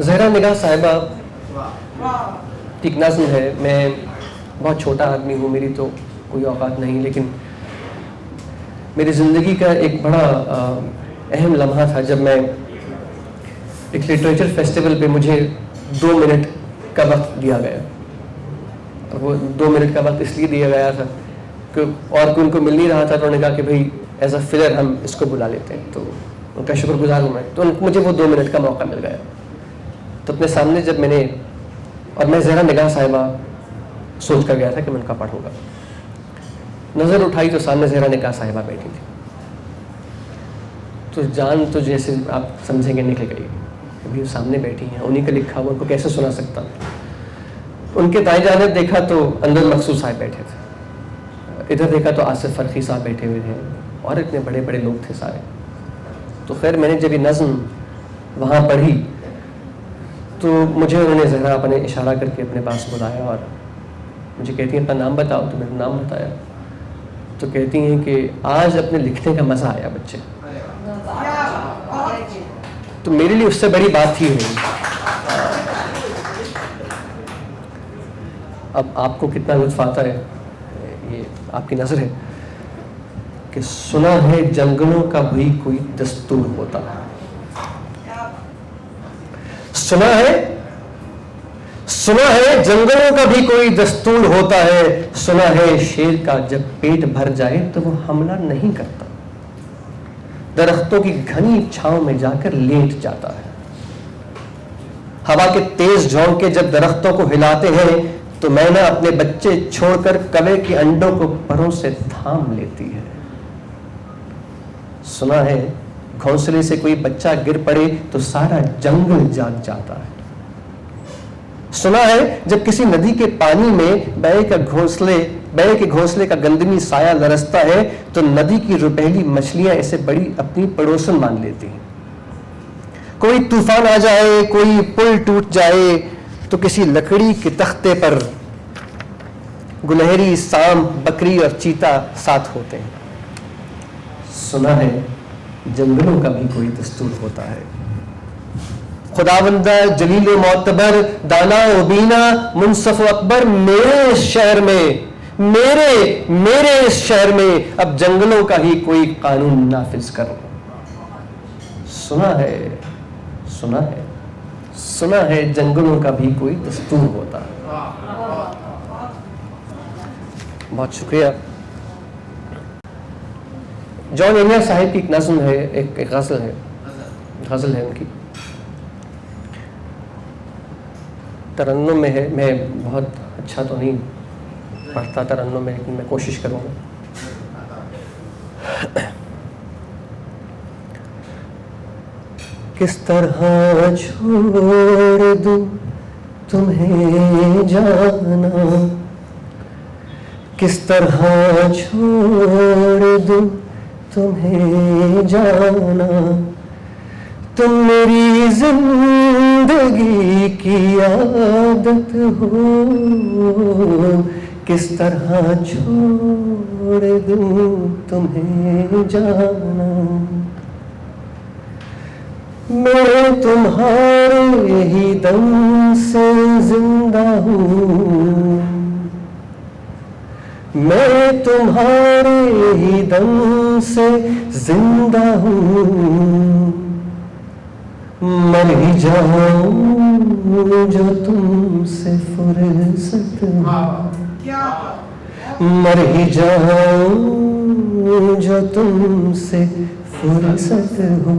ज़हरा निगाह साहिबा एक नज़्म है। मैं बहुत छोटा आदमी हूँ, मेरी तो कोई औकात नहीं, लेकिन मेरी ज़िंदगी का एक बड़ा अहम लम्हा था जब मैं एक लिटरेचर फेस्टिवल पे मुझे 2 मिनट का वक्त दिया गया। और वो 2 मिनट का वक्त इसलिए दिया गया था कि और कोई उनको मिल नहीं रहा था, तो उन्होंने कहा कि भाई एज अ फिलर हम इसको बुला लेते हैं। तो उनका शुक्रगुजार हूँ मैं। तो मुझे वो 2 मिनट का मौका मिल गया। तो अपने सामने जब मैं ज़हरा निगाह साहिबा सोच कर गया था कि मैं उनका पढ़ूंगा, नज़र उठाई तो सामने ज़हरा निगाह साहिबा बैठी थी। तो जान तो जैसे आप समझेंगे निकल गई। अभी वो सामने बैठी हैं, उन्हीं का लिखा हुआ, उनको कैसे सुना सकता। उनके दाएं जानिब देखा तो अंदर मकसूद साहब बैठे थे, इधर देखा तो आसिफ फरखी साहब बैठे हुए थे और इतने बड़े बड़े लोग थे सारे। तो खैर मैंने जब ये नज़्म वहाँ पढ़ी तो मुझे उन्होंने ज़हरा अपने इशारा करके अपने पास बुलाया और मुझे कहती हैं अपना नाम बताओ। तो मैंने नाम बताया। तो कहती हैं कि आज अपने लिखने का मज़ा आया बच्चे। तो मेरे लिए उससे बड़ी बात थी नहीं। अब आपको कितना लुत्फ़ आता है, ये आपकी नज़र है कि सुना है जंगलों का भी कोई दस्तूर होता है। सुना है जंगलों का भी कोई दस्तूर होता है। सुना है शेर का जब पेट भर जाए तो वो हमला नहीं करता, दरख्तों की घनी छांव में जाकर लेट जाता है। हवा के तेज झोंके जब दरख्तों को हिलाते हैं तो मैना अपने बच्चे छोड़कर कवे के अंडों को परों से थाम लेती है। सुना है घोंसले से कोई बच्चा गिर पड़े तो सारा जंगल जाग जाता है। सुना है जब किसी नदी के पानी में बैल के घोंसले का गंदमी साया लरसता है तो नदी की रुपहली मछलियां इसे बड़ी अपनी पड़ोसन मान लेती हैं। कोई तूफान आ जाए, कोई पुल टूट जाए तो किसी लकड़ी के तख्ते पर गुलहरी, सांप, बकरी और चीता साथ होते हैं। सुना है जंगलों का भी कोई दस्तूर होता है। खुदावंदा जलील मोतबर दाना व बीना मुनसफ अकबर मेरे शहर इस शहर में अब जंगलों का ही कोई कानून नाफिज करो। सुना है जंगलों का भी कोई दस्तूर होता है। बहुत शुक्रिया। जॉन एनिया साहिब की एक नज़्म है, एक गज़ल है उनकी, तरन्नुम में है। मैं बहुत अच्छा तो नहीं पढ़ता तरन्नुम में, लेकिन मैं कोशिश करूँगा। किस तरह छोड़ दूँ तुम्हें जाना, किस तरह छोड़ दूँ तुम्हें जाना, तुम मेरी जिंदगी की आदत हो। किस तरह छोड़ दूँ तुम्हें जाना, मैं तुम्हारे ही दम से जिंदा हूँ, मैं तुम्हारे ही दम से जिंदा हूँ। मर ही जाऊं जो तुमसे फुर्सत हो, मर ही जाऊं जो तुमसे फुर्सत हो।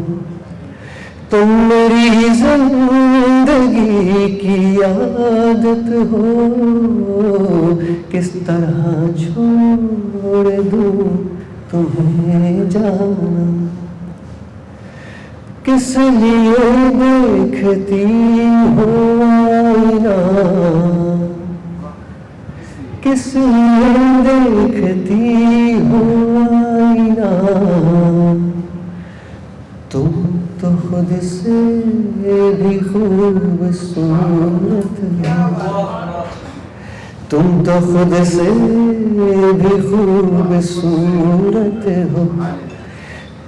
तुम मेरी जिंदगी की आदत हो। किस तरह छोड़ दूं तुम्हें जाना, किस लिए देखती हो आईना, किस लिए देखती हो आईना। तुम तो खुद से भी खूबसूरत हो, तुम तो खुद से भी खूबसूरत हो।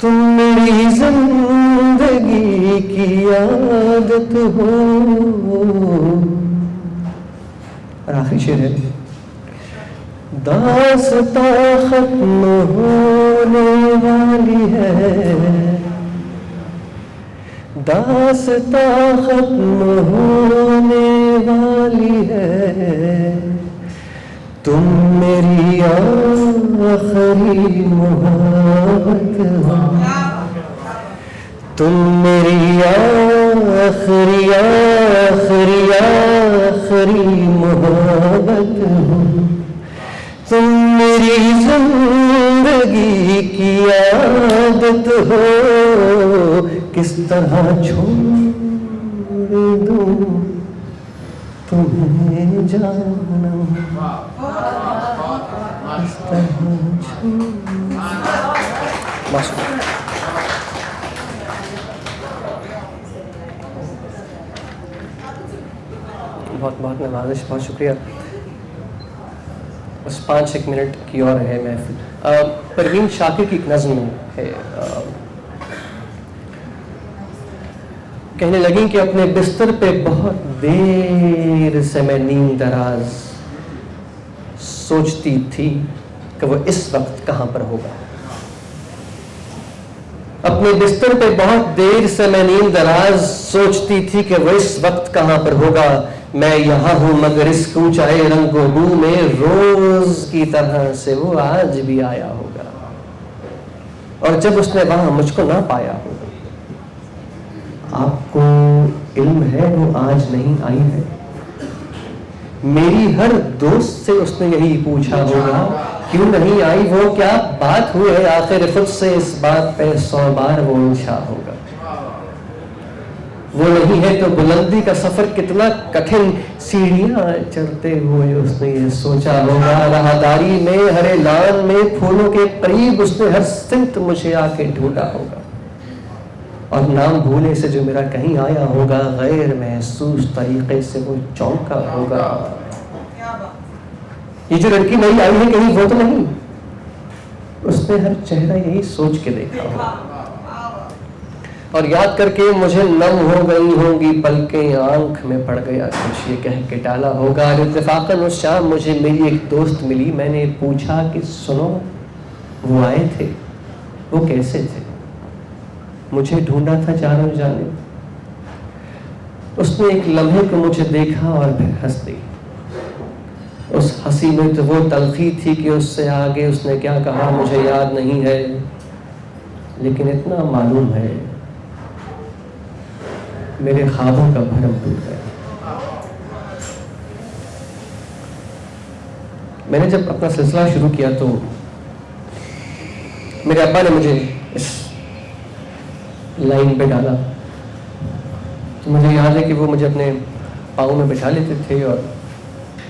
तुम मेरी जिंदगी की आदत हो। और आखिरी शेर है, दास्तां खत्म होने वाली है, दास्तां खत्म होने वाली है, तुम मेरी आखिरी मोहब्बत हो, तुम मेरी आखिरी आखिरी आखिरी मोहब्बत हो, तुम मेरी जिंदगी की आदत हो। किस तरह छोड़ दूं तुम्हें जानम, किस तरह छोड़। बहुत बहुत नवाजिश, बहुत शुक्रिया। बस 5-1 मिनट की और है महफिल। परवीन शाकिर की एक नज़्म है, कहने लगी कि अपने बिस्तर पे बहुत देर से मैं नींद दराज सोचती थी कि वो इस वक्त कहाँ पर होगा। अपने बिस्तर पे बहुत देर से मैं नींद दराज सोचती थी कि वो इस वक्त कहाँ पर होगा। मैं यहाँ हूँ मगर इस ऊंचाई रंगो बू में रोज की तरह से वो आज भी आया होगा, और जब उसने वहां मुझको ना पाया होगा। आपको इल्म है वो आज नहीं आई है, मेरी हर दोस्त से उसने यही पूछा होगा, क्यों नहीं आई वो, क्या बात हुई है, आखिर खुद से इस बात पे 100 बार वो पूछा होगा। वो नहीं है तो बुलंदी का सफर कितना कठिन, सीढ़ियां चढ़ते हुए उसने ये सोचा होगा। राहदारी में हरे लान में फूलों के करीब उसने हर सिमत मुझे आके ढूंढा होगा, और नाम भूले से जो मेरा कहीं आया होगा, गैर महसूस तरीके से वो चौंका होगा। ये जो लड़की नई आई है कहीं वो तो नहीं, उसने हर चेहरा यही सोच के देखा होगा, और याद करके मुझे नम हो गई होंगी पलकें, आंख में पड़ गया कुछ ये कह के टाला होगा। इत्तेफाकन उस शाम मुझे मेरी एक दोस्त मिली, मैंने पूछा कि सुनो वो आए थे, वो कैसे थे, मुझे ढूंढा था चारों जाने। उसने एक लम्हे को मुझे देखा और फिर हंस दी। उस हंसी में तो वो तलखी थी कि उससे आगे उसने क्या कहा मुझे याद नहीं है, लेकिन इतना मालूम है मेरे ख्वाबों का भरम टूट गया। मैंने जब अपना सिलसिला शुरू किया तो मेरे अब्बा ने मुझे इस लाइन पे डाला, तो मुझे याद है कि वो मुझे अपने पाँव में बिठा लेते थे और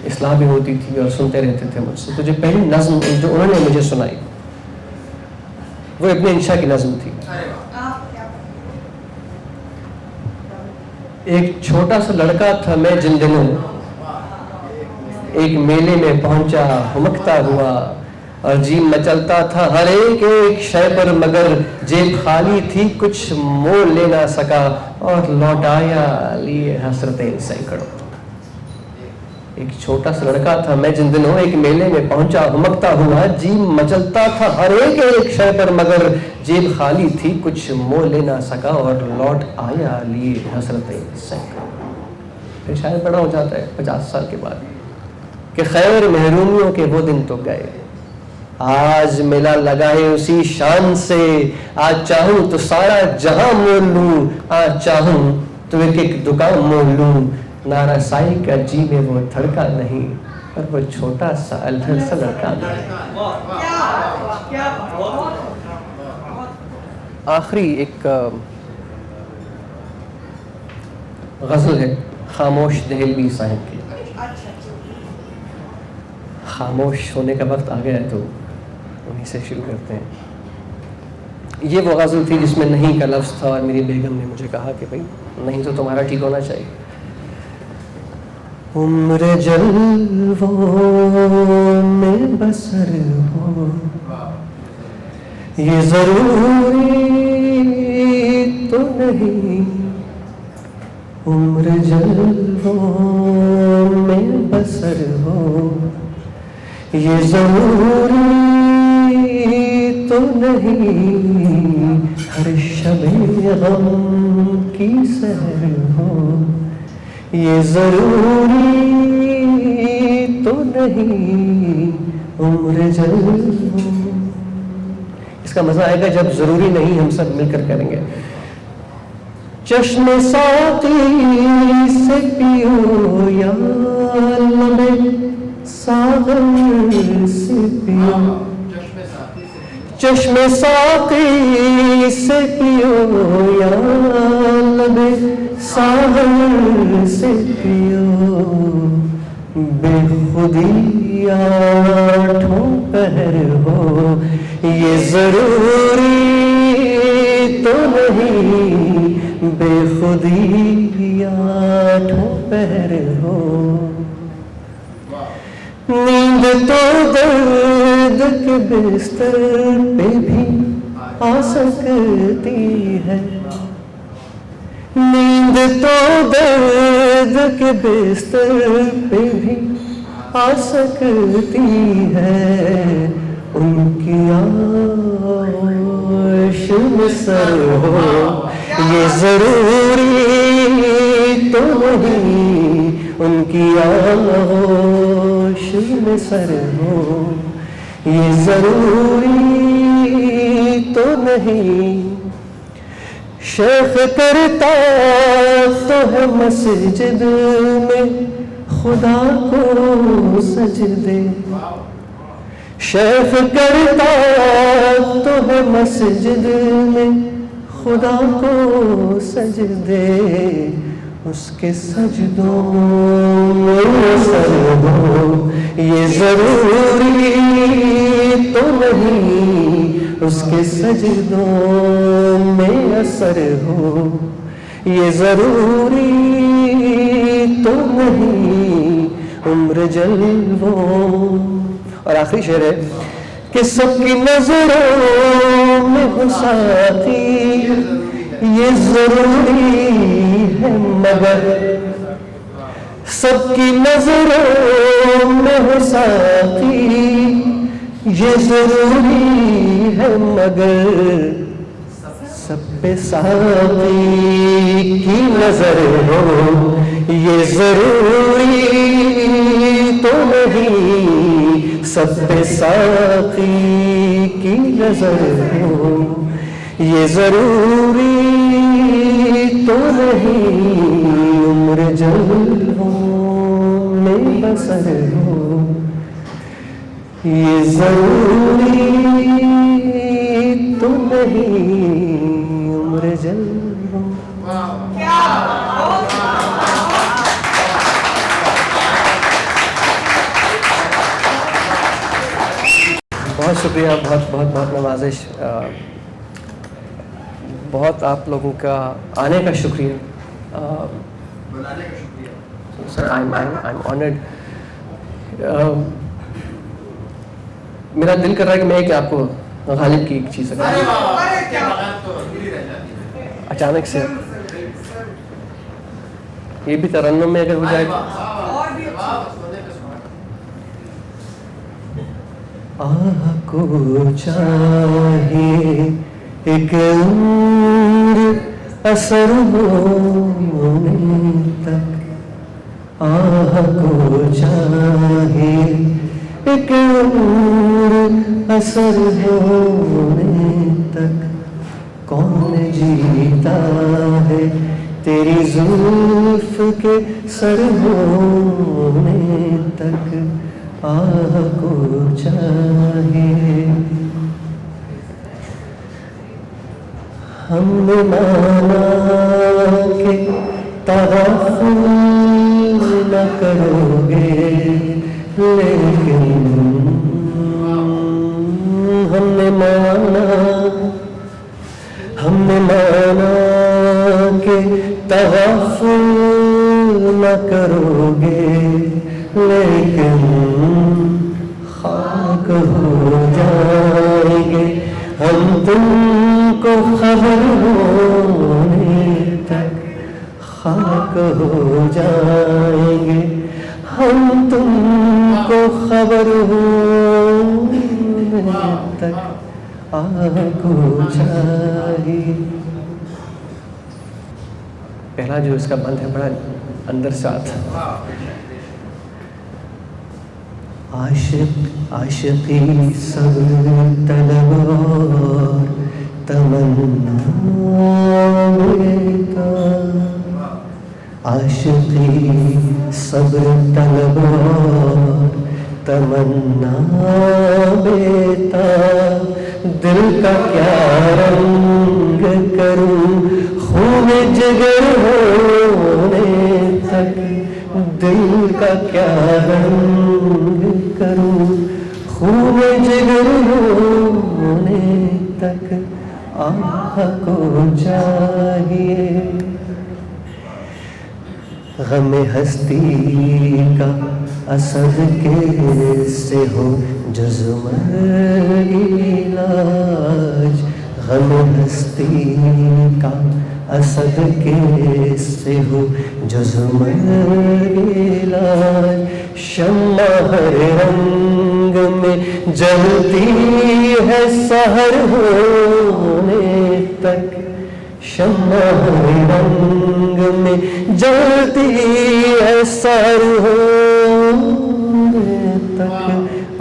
इस्लाह भी होती थी और सुनते रहते थे मुझसे। तो जो पहली नज़्म जो उन्होंने मुझे सुनाई वो इब्न इंशा की नज़्म थी। एक छोटा सा लड़का था मैं जिन दिनों, एक मेले में पहुंचा हुमकता हुआ, और जी मचलता था हर एक शय पर, मगर जेब खाली थी कुछ मोल ले ना सका, और लौटाया लिए हसरतें सैकड़ों। एक छोटा सा लड़का था मैं जिन दिनों, एक मेले में पहुंचा हुमकता हुआ, जी मचलता था हर एक शय पर, मगर जेब खाली थी कुछ मोल ले ना सका, और लौट आया लिए हसरतें सैकड़ों। फिर शायद बड़ा हो जाता है 50 साल के बाद कि खैर महरूमियों के वो दिन तो गए, आज मेला लगाए उसी शान से, आज चाहूं तो सारा जहां मोल लूं, आज चाहूं तो एक दुकान मोल लूं, नारा साई का जी में वो धड़का नहीं, पर वो छोटा सा अल्हड़ सा लड़का नहीं। आखिरी एक गजल है खामोश दहलवी साहब की। खामोश होने का वक्त आ गया है तो उन्हीं से शुरू करते हैं। ये वो गजल थी जिसमें नहीं का लफ्ज़ था, और मेरी बेगम ने मुझे कहा कि भाई नहीं तो तुम्हारा ठीक होना चाहिए। उम्र जलवों में बसर हो ये जरूरी तो नहीं, उम्र जलवों में बसर हो, ये जरूरी तो नहीं, हर शबे गम की सहर हो, ये जरूरी तो नहीं, उम्र जलवों। इसका मजा आएगा जब जरूरी नहीं हम सब मिलकर करेंगे। चश्मे साकी से पियो या लबे सागर से पियो, चश्मे साकी से पियो या लबे सागर से पियो, बेखुदी आठों पहर हो, ये जरूरी तो नहीं, बेखुदी आठों पहर हो, नींद तो दर्द के बिस्तर पे भी आ सकती है, नींद तो दर्द के बिस्तर पे भी आ सकती है, उनकी आश में सर हो, ये जरूरी तो नहीं, उनकी आश में सर हो, ये जरूरी तो नहीं। शेख करता तो है मस्जिद में खुदा को सजदे, शेख करता तो है मस्जिद में खुदा को सजदे, उसके सजदों में सर हो, ये जरूरी तो नहीं, उसके सजदों में असर हो, ये जरूरी तो नहीं, उम्र जलवों। और आखिरी शेर है कि सबकी नजरों में हो साथी, ये जरूरी है मगर, सबकी नजरों में हो साथी, ये जरूरी है मगर, सब पे साथी की नजर हो, ये जरूरी तो नहीं, सब पे साथी की नजर हो, ये जरूरी तो नहीं, उम्र जलवों में बसर हो, ये जरूरी तो नहीं, उम्र जलवों। बहुत शुक्रिया, बहुत बहुत बहुत नवाजिश, बहुत आप लोगों का आने का शुक्रिया, बुलाने का शुक्रिया सर। I am honoured. मेरा दिल कर रहा है कि मैं क्या आपको गालिब की एक चीज़ अचानक से, ये भी तरन्नुम में अगर हो जाए तो। आह को चाहिए एक उम्र असर होने तक, आह को चाहिए एक उम्र असर होने तक, कौन जीता है तेरी जुल्फ के सर होने तक, आह को चाहिए। हमने माना कि तगफुल न करोगे, लेकिन हमने माना कि तगफुल न करोगे, लेकिन खाक हो जाएंगे हम तुमको खबर होने तक खाक हो जाएंगे हम, तुमको खबर होने तक आग हो जाएगी। पहला जो इसका बंद है बड़ा अंदर से आता। आशिक आशिकी सब तलब और तमन्ना बेता, आशिकी सब तलब और तमन्ना बेता, दिल का क्या रंग करूं खून जिगर होने तक, दिल का क्या रंग करूं खून जिगर होने तक आह को चाहिए। गम हस्ती का असद के से हो जज़्म इलाज, गम हस्ती का असद के से हो जज़्म इलाज, शम्मा हर रंग में जलती है सहर होने तक, शम्मा हर रंग में जलती है सहर होने तक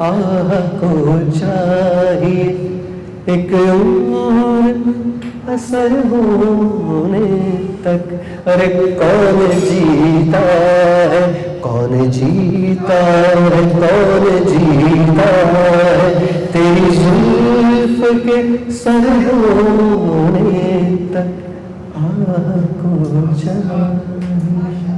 आह को चाहिए। एक असर होने तक, अरे कौन जीता है, कौन जीता है, कौन जीता है, तेरी जुल्फ के सर होने तक आह को चाहिए।